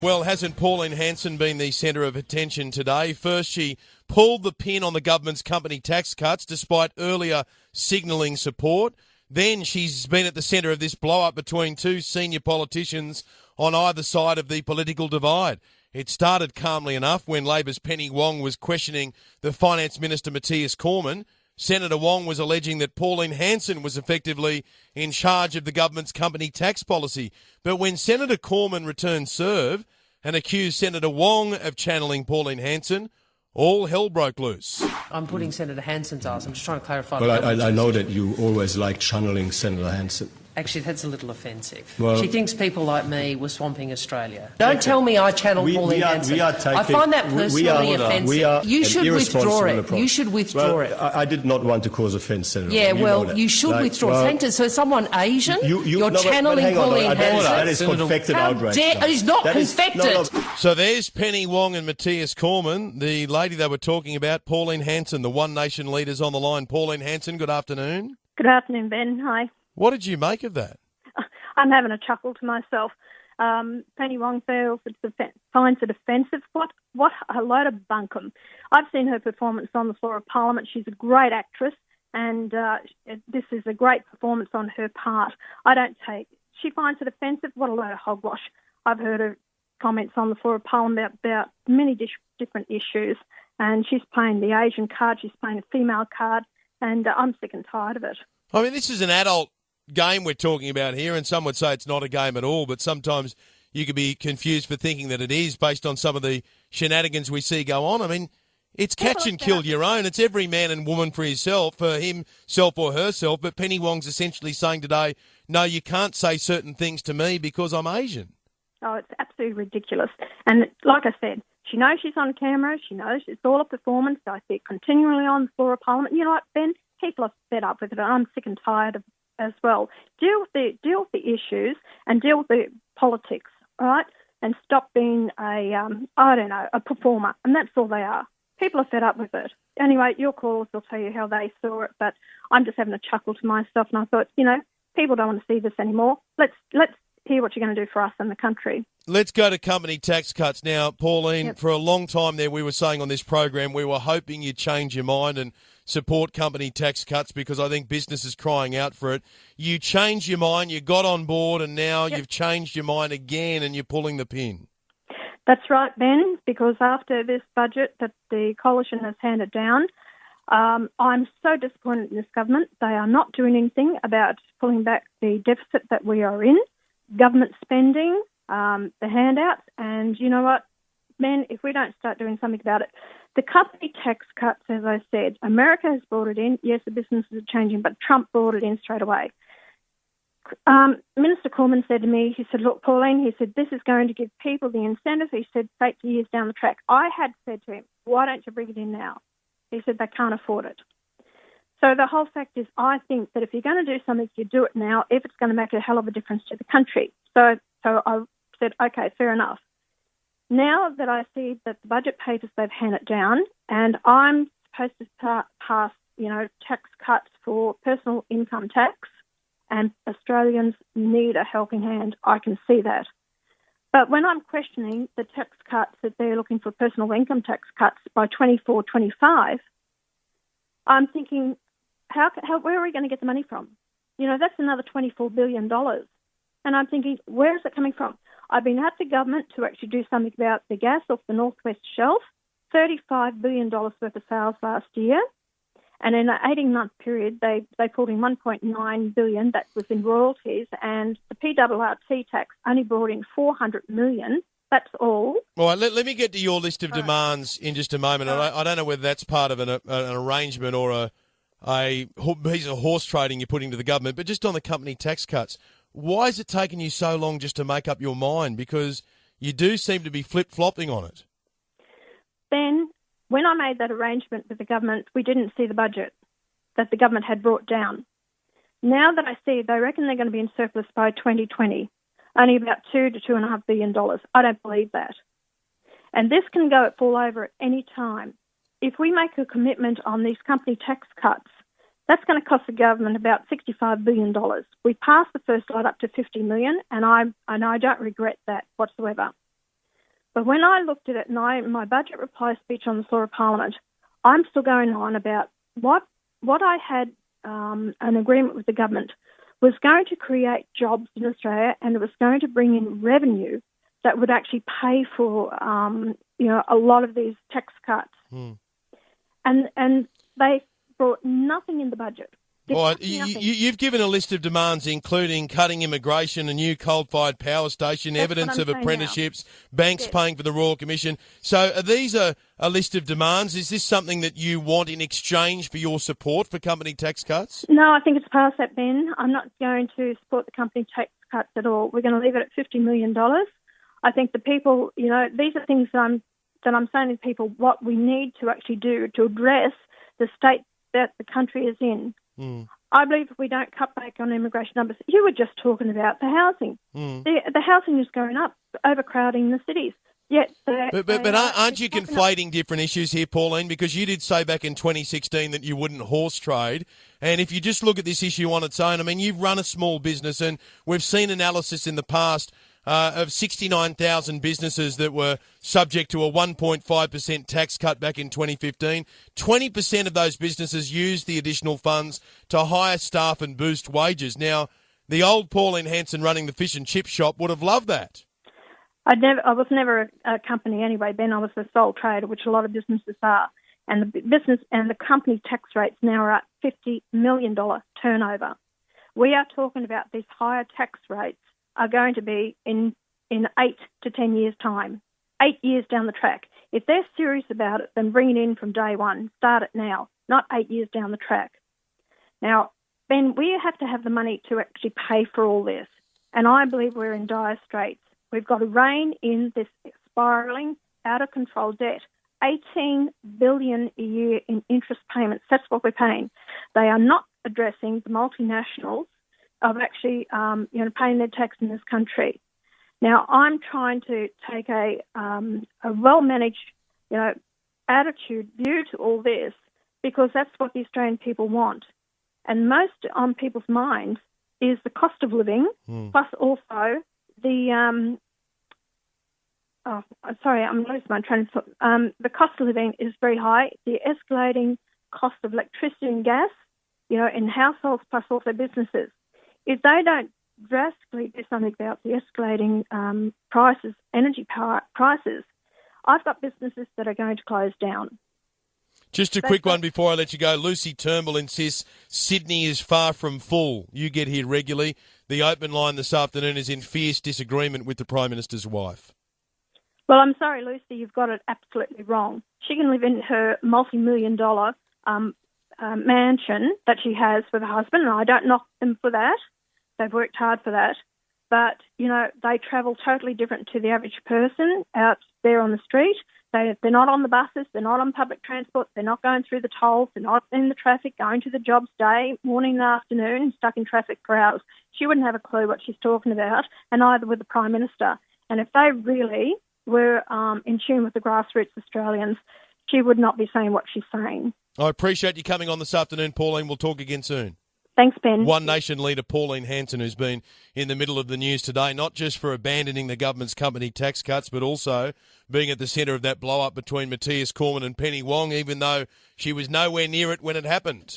Well, hasn't Pauline Hanson been the centre of attention today? First, she pulled the pin on the government's company tax cuts despite earlier signalling support. Then she's been at the centre of this blow-up between two senior politicians on either side of the political divide. It started calmly enough when Labor's Penny Wong was questioning the Finance Minister Matthias Cormann. Senator Wong was alleging that Pauline Hanson was effectively in charge of the government's company tax policy. But when Senator Cormann returned serve and accused Senator Wong of channeling Pauline Hanson, all hell broke loose. I'm putting Senator Hanson's ask. I'm just trying to clarify. Well, I know that you always like channeling Senator Hanson. Actually, that's a little offensive. Well, she thinks people like me were swamping Australia. Don't tell me I channel Pauline Hanson. I find that personally offensive. You should withdraw it. You should withdraw it. I did not want to cause offence, Senator. Yeah, well, you should withdraw it. So someone Asian, you're channeling Pauline Hanson. That is confected outrage. It's not confected. So there's Penny Wong and Matthias Cormann, the lady they were talking about, Pauline Hanson, the One Nation leaders on the line. Pauline Hanson, good afternoon. Good afternoon, Ben. Hi. What did you make of that? I'm having a chuckle to myself. Penny Wong finds it offensive. What a load of bunkum. I've seen her performance on the floor of Parliament. She's a great actress, and this is a great performance on her part. She finds it offensive. What a load of hogwash. I've heard her comments on the floor of Parliament about many different issues, and she's playing the Asian card, she's playing a female card, and I'm sick and tired of it. I mean, this is an adult game we're talking about here, and some would say it's not a game at all, but sometimes you could be confused for thinking that it is based on some of the shenanigans we see go on. I mean, it's catch and kill your own. It's every man and woman for himself or herself, but Penny Wong's essentially saying today, no, you can't say certain things to me because I'm Asian. Oh, it's absolutely ridiculous. And like I said, she knows she's on camera. She knows it's all a performance. I see it continually on the floor of Parliament. You know what, Ben? People are fed up with it. I'm sick and tired of it as well. Deal with the issues and deal with the politics, all right? And stop being a performer. And that's all they are. People are fed up with it. Anyway, your callers will tell you how they saw it, but I'm just having a chuckle to myself, and I thought, people don't want to see this anymore. Let's hear what you're going to do for us in the country. Let's go to company tax cuts now. Pauline, yep. For a long time there we were saying on this program we were hoping you'd change your mind and support company tax cuts because I think business is crying out for it. You changed your mind, you got on board, and now You've changed your mind again and you're pulling the pin. That's right, Ben, because after this budget that the coalition has handed down, I'm so disappointed in this government. They are not doing anything about pulling back the deficit that we are in, government spending, the handouts, and you know what, Ben, if we don't start doing something about it, the company tax cuts, as I said, America has brought it in. Yes, the businesses are changing, but Trump brought it in straight away. Minister Cormann said to me, he said, look, Pauline, he said, this is going to give people the incentive. He said, 8 years down the track. I had said to him, why don't you bring it in now? He said, they can't afford it. So the whole fact is, I think that if you're going to do something, you do it now if it's going to make a hell of a difference to the country. So I said, okay, fair enough. Now that I see that the budget papers, they've handed down, and I'm supposed to pass, tax cuts for personal income tax, and Australians need a helping hand. I can see that. But when I'm questioning the tax cuts that they're looking for, personal income tax cuts by 24-25, I'm thinking, where are we going to get the money from? That's another $24 billion. And I'm thinking, where is it coming from? I've been at the government to actually do something about the gas off the Northwest Shelf, $35 billion worth of sales last year. And in an 18-month period, they pulled in $1.9 billion. That was in royalties. And the PRRT tax only brought in $400 million. That's all. All right, let me get to your list of demands in just a moment. I don't know whether that's part of an arrangement or a piece of horse trading you're putting to the government, but just on the company tax cuts, why is it taking you so long just to make up your mind? Because you do seem to be flip-flopping on it. Ben, when I made that arrangement with the government, we didn't see the budget that the government had brought down. Now that I see, they reckon they're going to be in surplus by 2020, only about $2 to $2.5 billion. I don't believe that. And this can fall over at any time. If we make a commitment on these company tax cuts, that's going to cost the government about $65 billion. We passed the first lot up to $50 million, and I don't regret that whatsoever. But when I looked at it, and my budget reply speech on the floor of Parliament, I'm still going on about what I had an agreement with the government was going to create jobs in Australia, and it was going to bring in revenue that would actually pay for, a lot of these tax cuts. And they brought nothing in the budget. All right, you've given a list of demands, including cutting immigration, a new coal-fired power station, evidence of apprenticeships, banks paying for the Royal Commission. So are these a list of demands? Is this something that you want in exchange for your support for company tax cuts? No, I think it's past that, Ben. I'm not going to support the company tax cuts at all. We're going to leave it at $50 million. I think the people, these are things that I'm saying to people what we need to actually do to address the state that the country is in. I believe if we don't cut back on immigration numbers, you were just talking about the housing. The housing is going up, overcrowding the cities. Yet but aren't you conflating different issues here, Pauline? Because you did say back in 2016 that you wouldn't horse trade. And if you just look at this issue on its own, I mean, you've run a small business, and we've seen analysis in the past of 69,000 businesses that were subject to a 1.5% tax cut back in 2015. 20% of those businesses used the additional funds to hire staff and boost wages. Now, the old Pauline Hanson running the fish and chip shop would have loved that. I was never a company anyway, Ben. I was a sole trader, which a lot of businesses are. And the business and the company tax rates now are at $50 million turnover. We are talking about these higher tax rates are going to be in 8 to 10 years' time, 8 years down the track. If they're serious about it, then bring it in from day one. Start it now, not 8 years down the track. Now, Ben, we have to have the money to actually pay for all this. And I believe we're in dire straits. We've got to rein in this spiralling, out-of-control debt. $18 billion a year in interest payments. That's what we're paying. They are not addressing the multinationals of actually, paying their tax in this country. Now, I'm trying to take a well-managed, attitude, view to all this, because that's what the Australian people want. And most on people's minds is the cost of living, plus also the, I'm losing my train of thought. The cost of living is very high. The escalating cost of electricity and gas, in households, plus also businesses. If they don't drastically do something about the escalating prices, energy prices, I've got businesses that are going to close down. Just a quick one before I let you go. Lucy Turnbull insists Sydney is far from full. You get here regularly. The open line this afternoon is in fierce disagreement with the Prime Minister's wife. Well, I'm sorry, Lucy, you've got it absolutely wrong. She can live in her multi-million-dollar mansion that she has with her husband, and I don't knock them for that. They've worked hard for that. But, they travel totally different to the average person out there on the street. They're not on the buses, they're not on public transport, they're not going through the tolls, they're not in the traffic, going to the jobs day, morning and afternoon, stuck in traffic for hours. She wouldn't have a clue what she's talking about, and neither would the Prime Minister. And if they really were in tune with the grassroots Australians, she would not be saying what she's saying. I appreciate you coming on this afternoon, Pauline. We'll talk again soon. Thanks, Ben. One Nation leader Pauline Hanson, who's been in the middle of the news today, not just for abandoning the government's company tax cuts, but also being at the centre of that blow-up between Matthias Cormann and Penny Wong, even though she was nowhere near it when it happened.